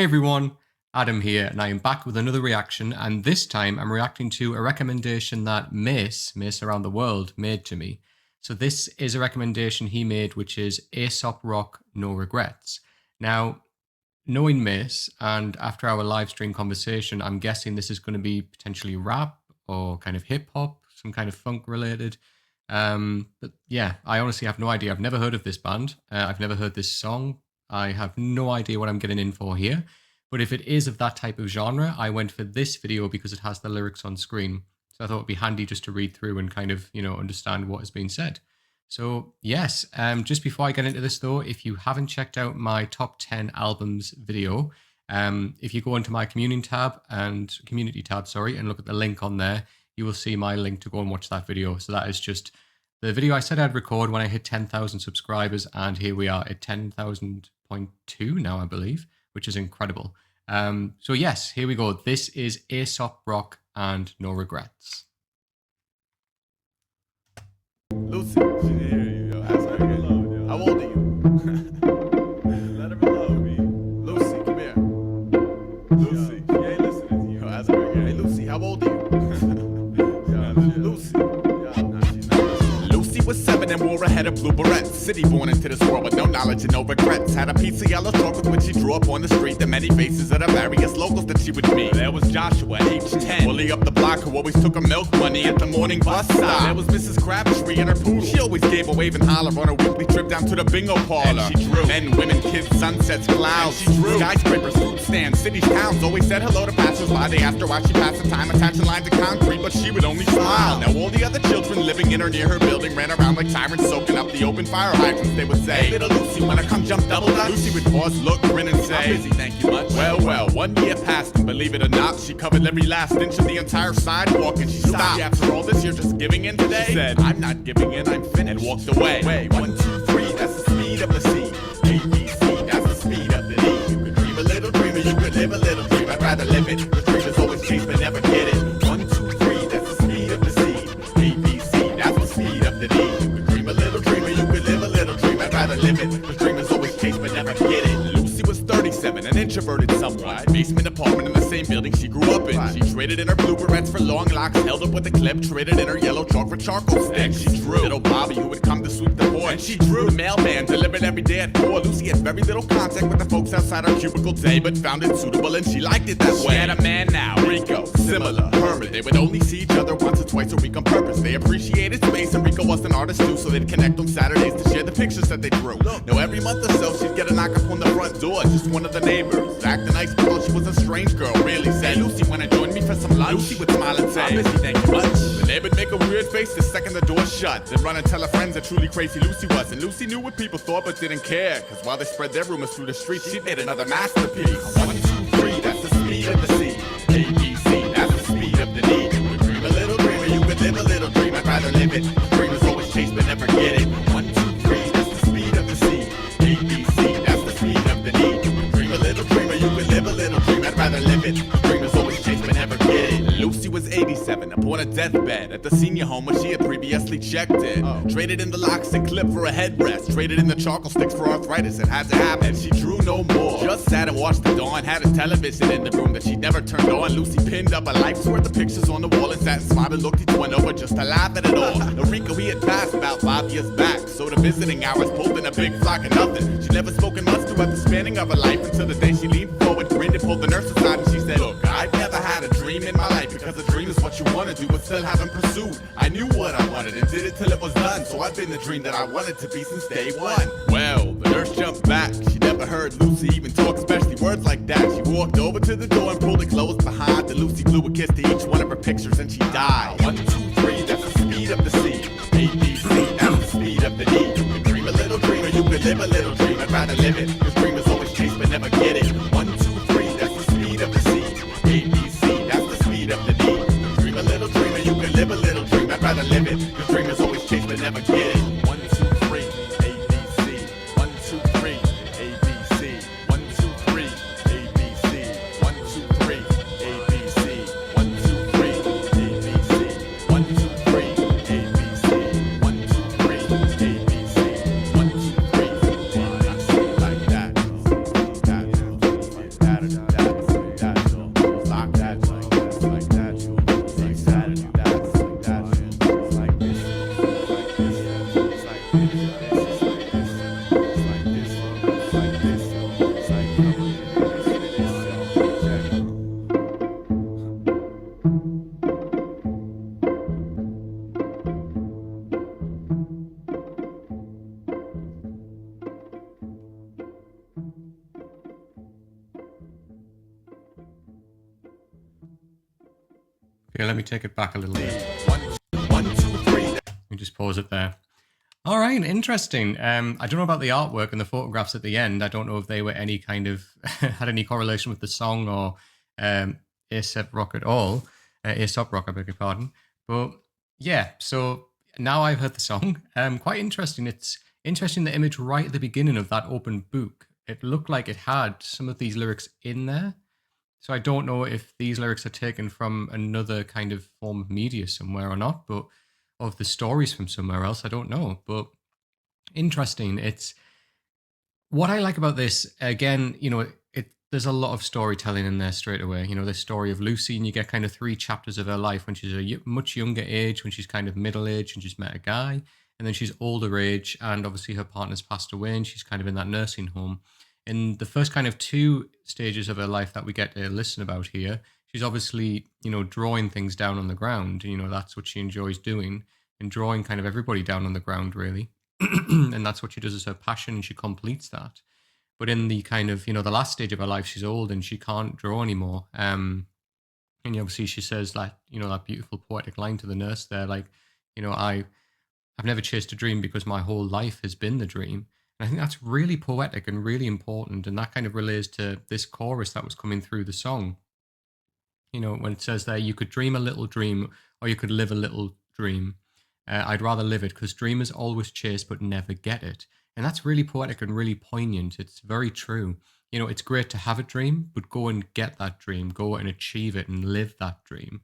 everyone, Adam here, and I am back with another reaction, and this time I'm reacting to a recommendation that Mace Around the World, made to me. So this is a recommendation he made, which is Aesop Rock, No Regrets. Now, knowing Mace, and after our live stream conversation, I'm guessing this is going to be potentially rap or kind of hip-hop, some kind of funk related. But yeah, I honestly have no idea. I've never heard of this band. I've never heard this song. I have no idea what I'm getting in for here. But if it is of that type of genre, I went for this video because it has the lyrics on screen. So I thought it'd be handy just to read through and kind of, understand what is being said. So yes, just before I get into this though, if you haven't checked out my top 10 albums video, if you go into my community tab and look at the link on there, you will see my link to go and watch that video. So that is just the video I said I'd record when I hit 10,000 subscribers, and here we are at 10,000.2 now, I believe, which is incredible. So yes, here we go. This is Aesop Rock and No Regrets. Lucy, she didn't hear you, yo. Ask her again. Yo. How old are you? Let her reload me. Lucy, come here. Lucy, she ain't listening to you. Yo, ask her again. Hey, Lucy, how old are you? Lucy. Lucy was 7 and wore a head of blue barrettes. City born into this world with no knowledge and no regrets. Had a piece of yellow chalk with which she drew up on the street the many faces of the various locals that she would meet. There was Joshua, age 10, bully up the block, who always took her milk money at the morning bus stop. There was Mrs. Crabtree and her poodle. She always gave a wave and holler on her weekly trip down to the bingo parlor. And she drew men, women, kids, sunsets, clouds. And she drew skyscrapers, food stands, cities, towns. Always said hello to passers-by. They asked her why she passed the time attaching lines of concrete, but she would only smile. Now all the other children living in or near her building ran around like tyrants, soaking up the open fire hydrants. They would say, "Hey, little Lucy, wanna come jump double dutch?" Lucy would pause, look, grin, and say, "I'm busy, thank you much." Well, 1 year passed, and believe it or not, she covered every last inch of the entire sidewalk, and she stopped. After all this, you're just giving in today? She said, "I'm not giving in, I'm finished," and walked away. 1, 2, 3, that's the speed of the C. A, B, C, that's the speed of the D. You could dream a little dreamer, you could live a little dream. I'd rather live it, the dreamers always chase but never get it. 1, 2, 3, that's the speed of the C. A, B, C, that's the speed of the D. You could dream a little dreamer, you could live a little dream. I'd rather live it, the dreamers always chase but never get it. Lucy was 37, an introverted somewhat. Basement apartment in the same building she grew up in. She traded in her blue barrettes for long locks, held up with a clip, traded in her yellow chalk for charcoal sticks. She drew little Bobby, who would come to sweep the porch. And she drew the mailman, delivered every day at 4. Lucy had very little contact with the folks outside her cubicle day, but found it suitable and she liked it that way. She had a man now, Rico, similar, Herman. They would only see each other once or twice a week on purpose. They appreciated space, and Rico was an artist too, so they'd connect on Saturdays to share the pictures that they drew. Now every month or so she'd get a knock upon the front door, just one of the neighbors. Acting nice, but thought she was a strange girl, really. Said, "Lucy, wanna join me for some lunch?" Lucy would smile and say, "I'm busy, thank you much." The neighbor'd make a weird face the second the door shut. They'd run and tell her friends how truly crazy Lucy was. And Lucy knew what people thought but didn't care, cause while they spread their rumors through the streets, she'd made another masterpiece. 1, 2, 3, that's the speed of the C. A, B, C, that's the speed of the D. You could dream a little dreamer, you could live a little dream. I'd rather live it, dreamers always chase but never get it. 1, 2, 3, that's the speed of the C. A, B, C, that's the speed of the D. You could dream a little dreamer, you could live a little dream. I'd rather live it, dreamers always chase but never get it. Lucy was 87, upon a deathbed at the senior home where she had previously checked it. Traded in the locks and clip for a headrest, traded in the charcoal sticks for arthritis. It had to happen, and she drew no more. Just sat and watched the dawn, had a television in the room that she'd never turned on. Lucy pinned up a life's worth of pictures on the wall and sat and smiled and looked each one over just to laugh at it all. Rico, he had passed about 5 years back, so the visiting hours pulled in a big flock of nothing. She'd never spoken much throughout the spanning of her life until the day she leaned forward, grinned and pulled the nurse aside and she said, "Look, I've never had a dream in my life, because a dream is what you want to do but still haven't pursued. I knew what I wanted and did it till it was done, so I've been the dream that I wanted to be since day one." Well, the nurse jumped back. She never heard Lucy even talk, especially words like that. She walked over to the door and pulled it closed behind. Then Lucy blew a kiss to each one of her pictures and she died. 1, 2, 3, that's the speed of the C. A, B, C, that's the speed of the D. You could dream a little dreamer, you could live a little dream. I'd rather live it, cause dreamers always chase but never get it. 1, 2, 3, that's the speed of the C. A, B, C, that's the speed of the D. You could dream a little dreamer, you could live a little dream. I'd rather live it, cause dreamers always chase but never get it. 1, 2, 3, A, B, C. 1, 2, 3, A, B, C. 1, 2, 3, A, B, C. 1, 2, 3, A, B, C. 1, 2, 3, A, B, C. 1, 2, 3, A, B, C. 1, 2, 3, A, B, C. 1, 2, 3, like that. That. Here, let me take it back a little bit. One, one, two, three. Let me just pause it there. All right, interesting. I don't know about the artwork and the photographs at the end. I don't know if they were any kind of had any correlation with the song or Aesop Rock at all. Aesop Rock, I beg your pardon. But yeah, so now I've heard the song. Quite interesting. It's interesting the image right at the beginning of that open book. It looked like it had some of these lyrics in there. So I don't know if these lyrics are taken from another kind of form of media somewhere or not, but of the stories from somewhere else, I don't know. But interesting. It's what I like about this. Again, there's a lot of storytelling in there straight away. This story of Lucy, and you get kind of 3 chapters of her life when she's a much younger age, when she's kind of middle age and she's met a guy, and then she's older age, and obviously her partner's passed away, and she's kind of in that nursing home. In the first kind of 2 stages of her life that we get to listen about here, she's obviously, drawing things down on the ground. That's what she enjoys doing, and drawing kind of everybody down on the ground, really. And that's what she does as her passion, and she completes that. But in the kind of, the last stage of her life, she's old and she can't draw anymore. And obviously she says that, that beautiful poetic line to the nurse there, like, I've never chased a dream because my whole life has been the dream. And I think that's really poetic and really important. And that kind of relates to this chorus that was coming through the song. When it says there, you could dream a little dream or you could live a little dream. I'd rather live it because dreamers always chase but never get it. And that's really poetic and really poignant. It's very true. It's great to have a dream, but go and get that dream, go and achieve it and live that dream.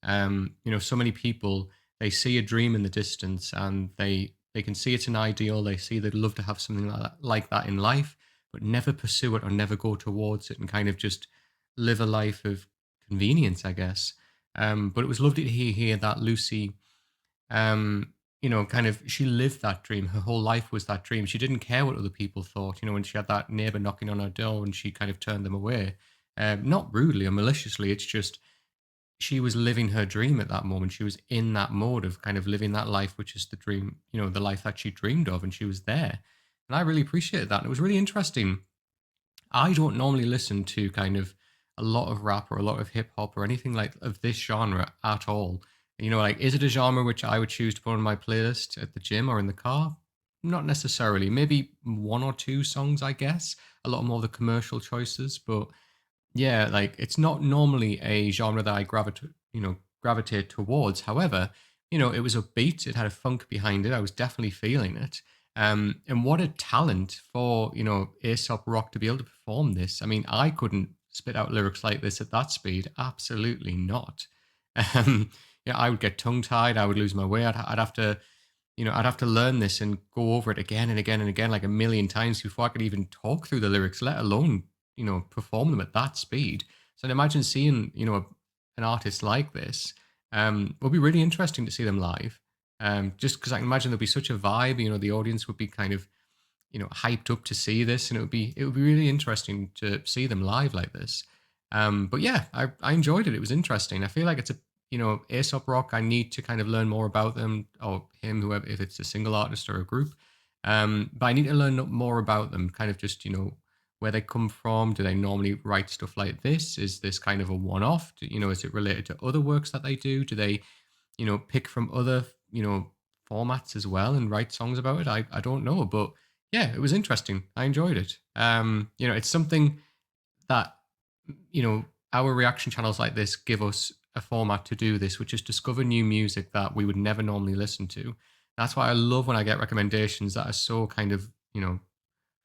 So many people, they see a dream in the distance and they can see it's an ideal. They see they'd love to have something like that in life, but never pursue it or never go towards it and kind of just live a life of convenience, I guess. But it was lovely to hear that Lucy, kind of she lived that dream. Her whole life was that dream. She didn't care what other people thought. When she had that neighbor knocking on her door and she kind of turned them away, not rudely or maliciously. It's just she was living her dream at that moment. She was in that mode of kind of living that life, which is the dream, the life that she dreamed of, and she was there. And I really appreciated that. And it was really interesting. I don't normally listen to kind of a lot of rap or a lot of hip hop or anything like of this genre at all. Like, is it a genre which I would choose to put on my playlist at the gym or in the car? Not necessarily. Maybe 1 or 2 songs, I guess. A lot more of the commercial choices, but yeah, like it's not normally a genre that I gravitate towards. However, it was upbeat. It had a funk behind it. I was definitely feeling it. And what a talent for Aesop Rock to be able to perform this. I mean, I couldn't spit out lyrics like this at that speed. Absolutely not. Um, I would get tongue tied. I would lose my way. I'd have to, I'd have to learn this and go over it again and again and again, like a million times before I could even talk through the lyrics, let alone, perform them at that speed. So I'd imagine seeing, an artist like this would be really interesting to see them live. Just because I can imagine there'd be such a vibe, the audience would be kind of, hyped up to see this, and it would be really interesting to see them live like this. But yeah, I enjoyed it. It was interesting. I feel like it's a Aesop Rock. I need to kind of learn more about them or him, whoever, if it's a single artist or a group. But I need to learn more about them. Kind of just where they come from. Do they normally write stuff like this? Is this kind of a one-off? Is it related to other works that they do? Do they pick from other formats as well and write songs about it? I don't know, but yeah, it was interesting. I enjoyed it. It's something that our reaction channels like this give us a format to do this, which is discover new music that we would never normally listen to. That's why I love when I get recommendations that are so kind of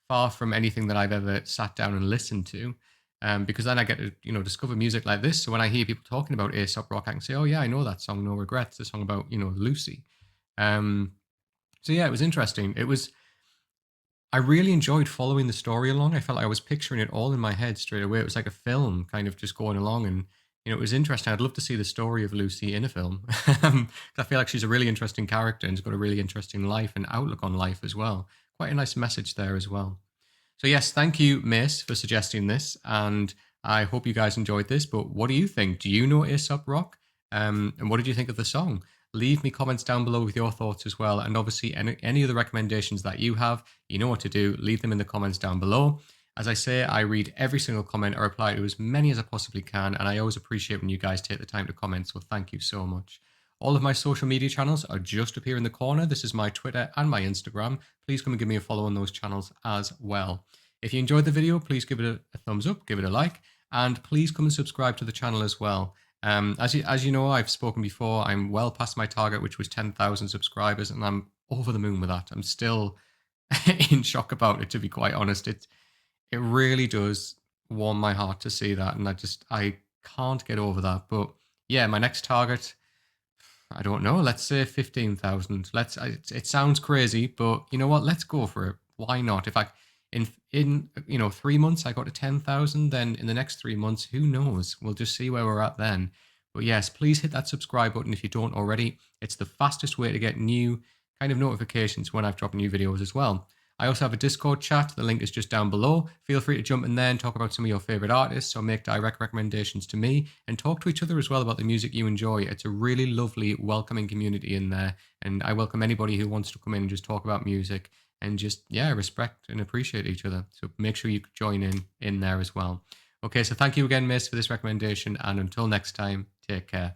far from anything that I've ever sat down and listened to. Because then I get to discover music like this. So when I hear people talking about Aesop Rock, I can say, oh yeah, I know that song, No Regrets, the song about Lucy. So yeah, it was interesting. I really enjoyed following the story along. I felt like I was picturing it all in my head straight away. It was like a film kind of just going along, and it was interesting. I'd love to see the story of Lucy in a film. I feel like she's a really interesting character and has got a really interesting life and outlook on life as well. Quite a nice message there as well. So yes, thank you, Mace, for suggesting this, and I hope you guys enjoyed this. But what do you think? Do you know Aesop Rock? And what did you think of the song? Leave me comments down below with your thoughts as well. And obviously, any other recommendations that you have, you know what to do. Leave them in the comments down below. As I say, I read every single comment. I reply to as many as I possibly can, and I always appreciate when you guys take the time to comment, so thank you so much. All of my social media channels are just up here in the corner. This is my Twitter and my Instagram. Please come and give me a follow on those channels as well. If you enjoyed the video, please give it a thumbs up, give it a like, and please come and subscribe to the channel as well. As you know, I've spoken before, I'm well past my target, which was 10,000 subscribers, and I'm over the moon with that. I'm still in shock about it, to be quite honest. It really does warm my heart to see that, and I can't get over that. But yeah, my next target, I don't know. Let's say 15,000. It sounds crazy, but you know what? Let's go for it. Why not? If I in 3 months I got to 10,000, then in the next 3 months, who knows? We'll just see where we're at then. But yes, please hit that subscribe button if you don't already. It's the fastest way to get new kind of notifications when I've dropped new videos as well. I also have a Discord chat. The link is just down below. Feel free to jump in there and talk about some of your favorite artists or make direct recommendations to me and talk to each other as well about the music you enjoy. It's a really lovely, welcoming community in there. And I welcome anybody who wants to come in and just talk about music and just, yeah, respect and appreciate each other. So make sure you join in there as well. Okay, so thank you again, Miss, for this recommendation. And until next time, take care.